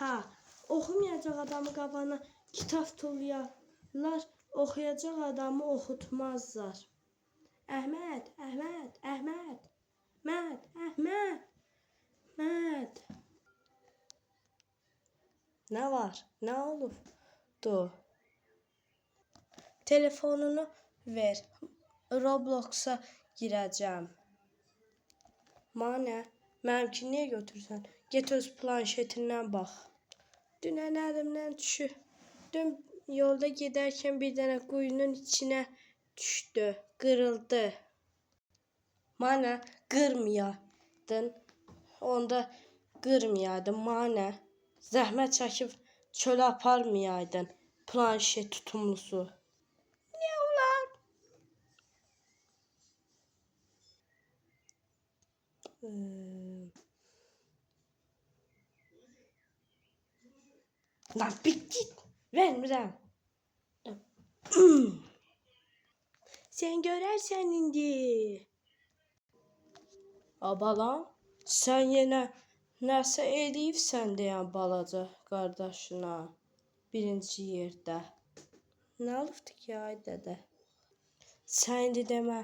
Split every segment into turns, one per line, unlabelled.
Hə, oxumayacaq adamı qabağına kitab tullayarlar, oxuyacaq adamı oxutmazlar. Əhməd, Əhməd, Əhməd, Əhməd, Əhməd, Əhməd. Nə var? Nə olubdu? Telefonunu ver. Roblox'a girəcəm. Mənə? Mənimki niyə götürürsən? Get öz planşetindən bax. Dünən əlimdən düşür. Dün yolda gedərkən bir dənə quyunun içinə düşdü, qırıldı. Mənə qırmayaydın, onda qırmayaydın, mənə zəhmət çəkib çölə aparmayaydın, planşet tutumlusu. Niyə olar? Lan bir git, vermirəm. Sən görərsən indi. Balam, sən yenə nəsə eləyibsən deyən balaca qardaşına birinci yerdə. Nə olubdu ki, ay dədə? Sən indi demə,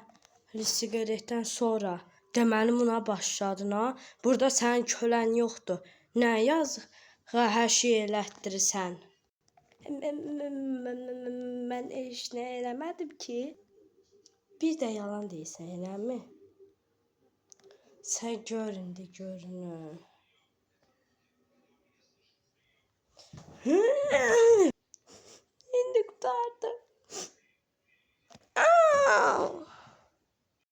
siqaretdən sonra deməli buna başladın ha. Burada sənin kölən yoxdur. Nə yazıq, hər şey elətdirirsən. Mən heç nə eləmədim ki. Bir də yalan deyirsən, eləmi? Sən göründü, görünür. İndi qutardı.